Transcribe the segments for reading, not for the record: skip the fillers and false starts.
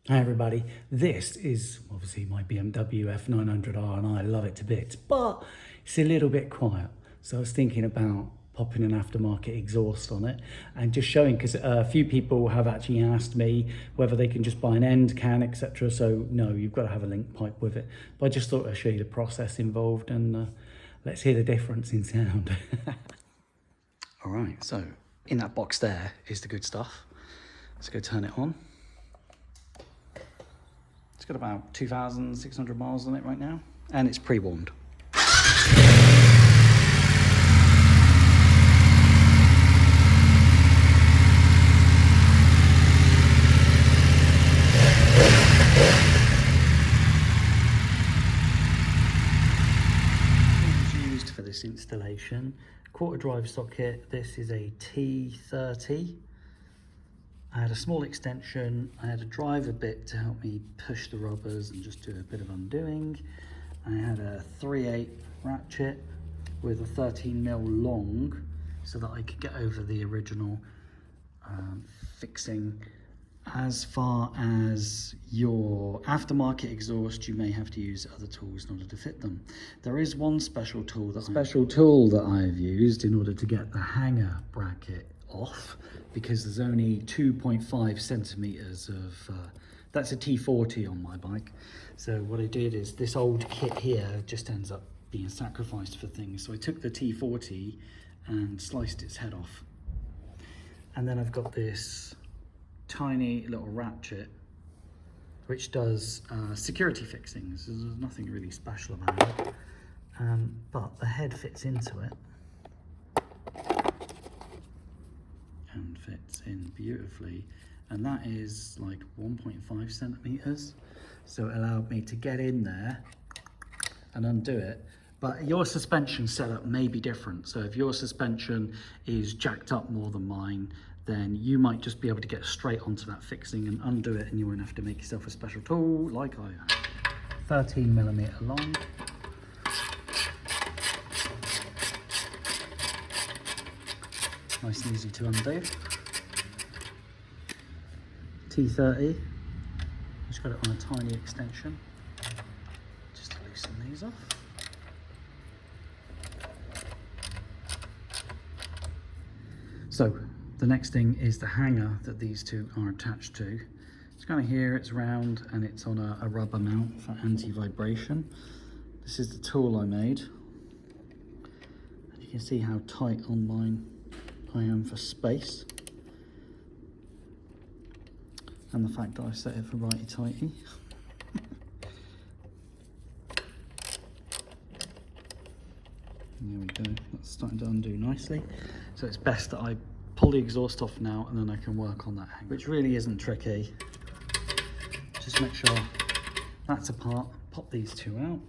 Hi everybody, this is obviously my BMW F900R and I love it to bits, but it's a little bit quiet. So I was thinking about popping an aftermarket exhaust on it and just showing, because a few people have actually asked me whether they can just buy an end can, etc. So no, you've got to have a link pipe with it. But I just thought I'd show you the process involved and let's hear the difference in sound. All right, so in that box there is the good stuff. Let's go turn it on. It's got about 2,600 miles on it right now, and it's pre-warmed. Used for this installation, quarter drive socket. This is a T30. I had a small extension, I had a driver bit to help me push the rubbers and just do a bit of undoing. I had a 3/8 ratchet with a 13mm long so that I could get over the original fixing. As far as your aftermarket exhaust, you may have to use other tools in order to fit them. There is one special tool that I've used in order to get the hanger bracket off, because there's only 2.5 centimeters of that's a T40 on my bike. So what I did is, this old kit here just ends up being sacrificed for things, so I took the T40 and sliced its head off, and then I've got this tiny little ratchet which does security fixings. There's nothing really special about it, but the head fits into it and fits in beautifully, and that is like 1.5 centimeters, so it allowed me to get in there and undo it. But your suspension setup may be different, so if your suspension is jacked up more than mine, then you might just be able to get straight onto that fixing and undo it, and you won't have to make yourself a special tool like I have. 13mm long. Nice and easy to undo. T30, just got it on a tiny extension, just to loosen these off. So the next thing is the hanger that these two are attached to. It's kind of here, it's round, and it's on a rubber mount for anti-vibration. This is the tool I made. And you can see how tight on mine I am for space. And the fact that I set it for righty-tighty. There we go, that's starting to undo nicely. So it's best that I pull the exhaust off now, and then I can work on that hanger, which really isn't tricky. Just make sure that's apart, pop these two out.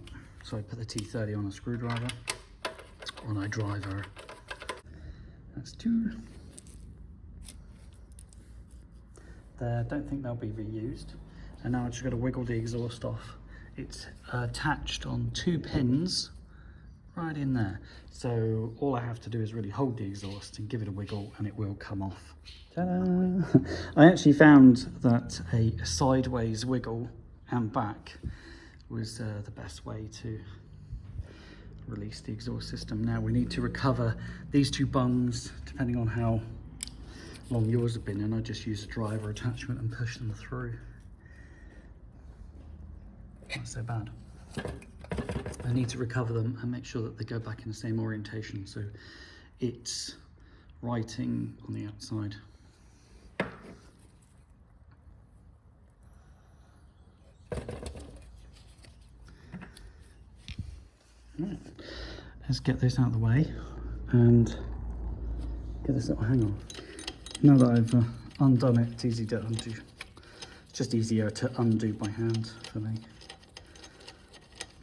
So I put the T30 on a screwdriver, on a driver. That's two. There, don't think they'll be reused. And now I just got to wiggle the exhaust off. It's attached on 2 pins right in there. So all I have to do is really hold the exhaust and give it a wiggle, and it will come off. Ta-da! I actually found that a sideways wiggle and back was the best way to release the exhaust system. Now we need to recover these 2 bungs, depending on how long yours have been, and I just use a driver attachment and push them through. Not so bad. I need to recover them and make sure that they go back in the same orientation, so it's writing on the outside. Right. Let's get this out of the way and get this little hanger off. Now that I've undone it, it's easy to undo. It's just easier to undo by hand for me.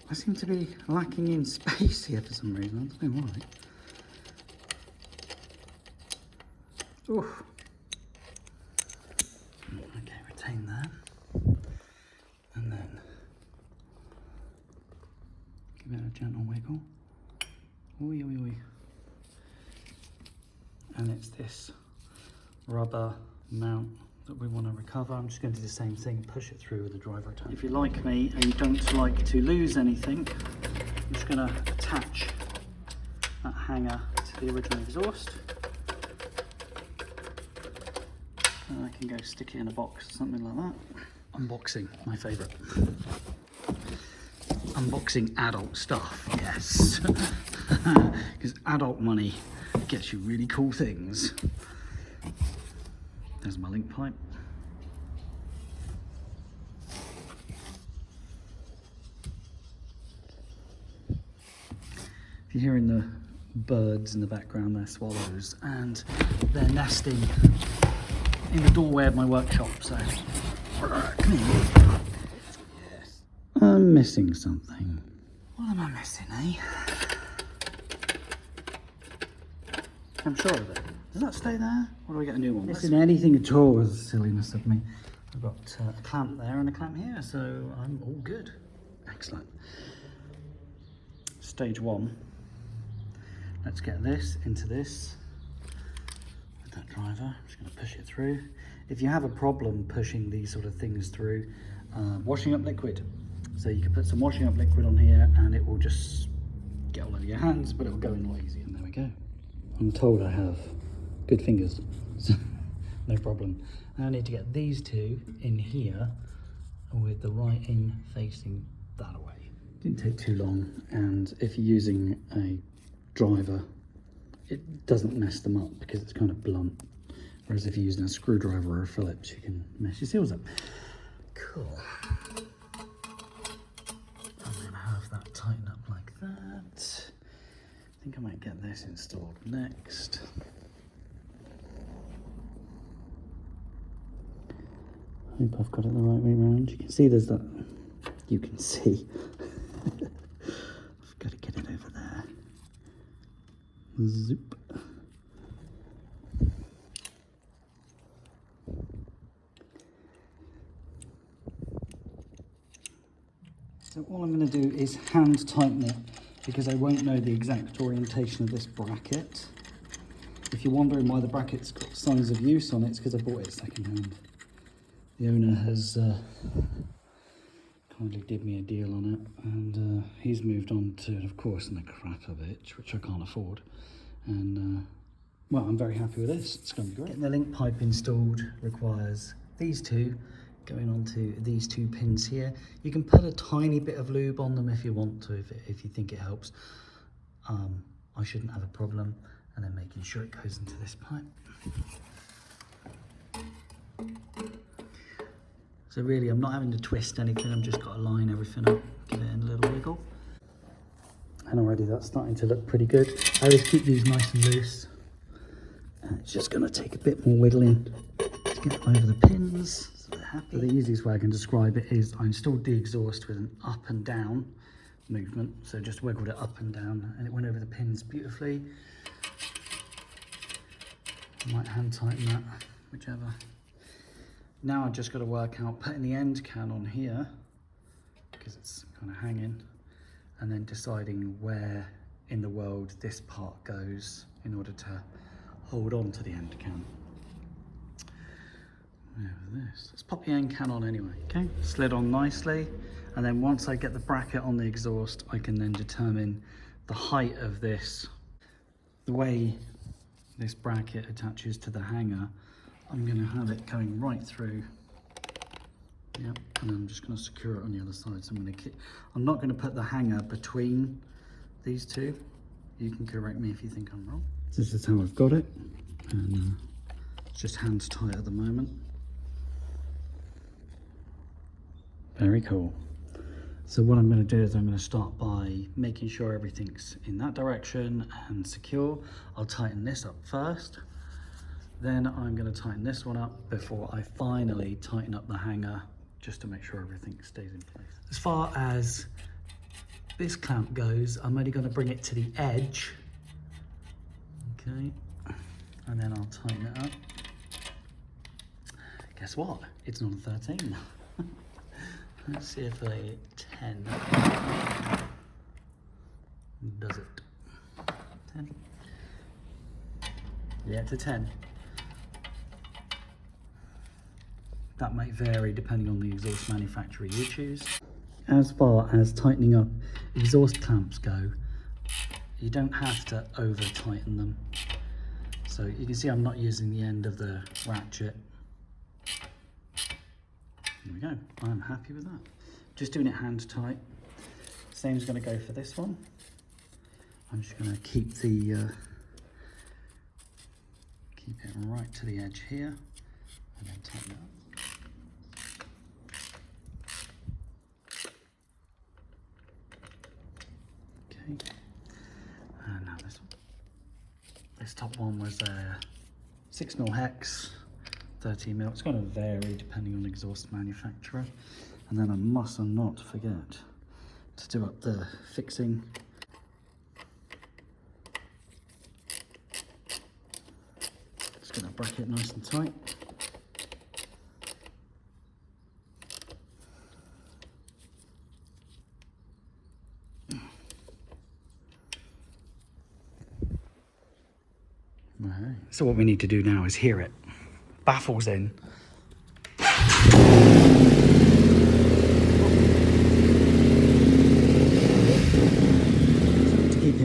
I seem to be lacking in space here for some reason. I don't know why. Oof. Okay, retain that. And then give it a gentle wiggle. Oi, oi, oi. And it's this rubber mount that we want to recover. I'm just going to do the same thing, push it through with the driver attachment. If you're like me and you don't like to lose anything, I'm just going to attach that hanger to the original exhaust. And I can go stick it in a box or something like that. Unboxing, my favourite. Unboxing adult stuff, yes. Because adult money gets you really cool things. There's my link pipe. If you're hearing the birds in the background, they're swallows, and they're nesting in the doorway of my workshop, so yes. I'm missing something. What am I missing, eh? I'm sure of it. Does that stay there? Or do we get a new one? Missing anything at all was the silliness of me. I've got a clamp there and a clamp here, so I'm all good. Excellent. Stage one. Let's get this into this with that driver. I'm just going to push it through. If you have a problem pushing these sort of things through, washing up liquid. So you can put some washing up liquid on here and it will just get all over your hands, but it will go in a lot easier. And there we go. I'm told I have good fingers, so no problem. Now I need to get these two in here with the writing facing that way. Didn't take too long, and if you're using a driver, it doesn't mess them up because it's kind of blunt. Whereas if you're using a screwdriver or a Phillips, you can mess your seals up. Cool. I'm gonna have that tighten up like that. I think I might get this installed next. Hope I've got it the right way around. You can see there's that, you can see. I've got to get it over there. Zoop. So all I'm going to do is hand tighten it because I won't know the exact orientation of this bracket. If you're wondering why the bracket's got signs of use on it, it's because I bought it second hand. The owner has kindly did me a deal on it, and he's moved on to, of course, the crap of it, which I can't afford. And well, I'm very happy with this. It's going to be great. Getting the link pipe installed requires these two going onto these two pins here. You can put a tiny bit of lube on them if you want to, if you think it helps. I shouldn't have a problem. And then making sure it goes into this pipe. So really, I'm not having to twist anything. I've just got to line everything up, give it a little wiggle. And already that's starting to look pretty good. I always keep these nice and loose. And it's just going to take a bit more wiggling to get it over the pins. So they're happy. The easiest way I can describe it is I installed the exhaust with an up and down movement. So just wiggled it up and down and it went over the pins beautifully. I might hand tighten that, whichever. Now I've just got to work out putting the end can on here because it's kind of hanging, and then deciding where in the world this part goes in order to hold on to the end can. Let's pop the end can on anyway. Okay, slid on nicely, and then once I get the bracket on the exhaust, I can then determine the height of this. The way this bracket attaches to the hanger, I'm going to have it going right through. Yep, and I'm just going to secure it on the other side. So I'm not going to put the hanger between these two. You can correct me if you think I'm wrong. This is how I've got it, and it's just hand tight at the moment. Very cool. So what I'm going to do is I'm going to start by making sure everything's in that direction and secure. I'll tighten this up first. Then I'm going to tighten this one up before I finally tighten up the hanger, just to make sure everything stays in place. As far as this clamp goes, I'm only going to bring it to the edge. Okay, and then I'll tighten it up. Guess what? It's not a 13. Let's see if a 10 does it. 10. Yeah, it's a 10. That might vary depending on the exhaust manufacturer you choose. As far as tightening up exhaust clamps go, you don't have to over tighten them. So you can see I'm not using the end of the ratchet. There we go, I'm happy with that. Just doing it hand tight. Same is going to go for this one. I'm just going to keep it right to the edge here and then tighten it up. Okay, and now this one. This top one was a 6mm hex, 13mm. It's going to vary depending on exhaust manufacturer. And then I must not forget to do up the fixing. Just going to bracket it nice and tight. Right. So what we need to do now is hear it. Baffles in.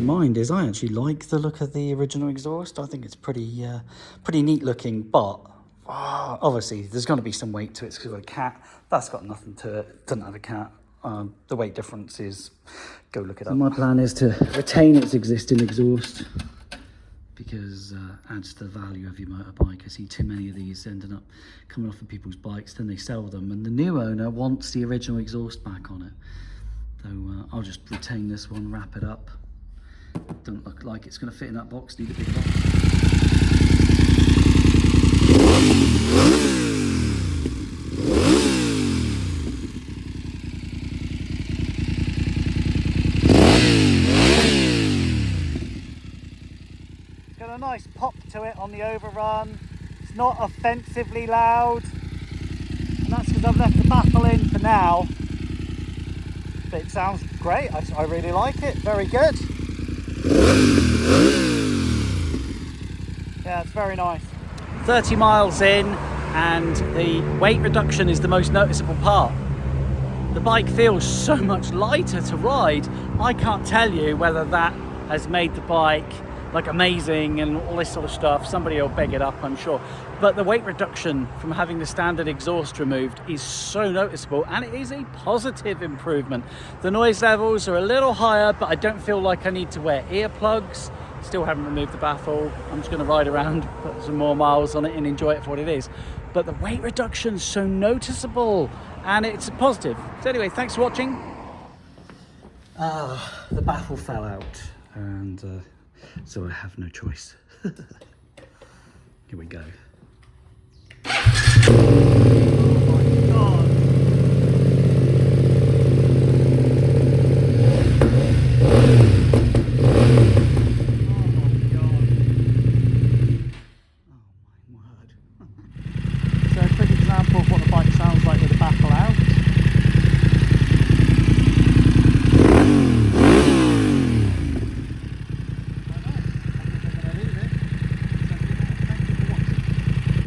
Mind is I actually like the look of the original exhaust. I think it's pretty neat looking, but obviously there's going to be some weight to it. It's because of a cat. That's got nothing to it. Doesn't have a cat. The weight difference is, go look it up. My plan is to retain its existing exhaust because adds to the value of your motorbike. I see too many of these ending up coming off of people's bikes, then they sell them, and the new owner wants the original exhaust back on it. So I'll just retain this one, wrap it up. Doesn't look like it's going to fit in that box, need a big box. It's got a nice pop to it on the overrun. It's not offensively loud. And that's because I've left the baffle in for now. But it sounds great, I really like it, very good. Yeah, it's very nice. 30 miles in and the weight reduction is the most noticeable part. The bike feels so much lighter to ride. I can't tell you whether that has made the bike like amazing and all this sort of stuff. Somebody will beg it up, I'm sure. But the weight reduction from having the standard exhaust removed is so noticeable, and it is a positive improvement. The noise levels are a little higher, but I don't feel like I need to wear earplugs. Still haven't removed the baffle. I'm just going to ride around, put some more miles on it and enjoy it for what it is. But the weight reduction is so noticeable and it's a positive. So anyway, thanks for watching. The baffle fell out and so I have no choice. Here we go.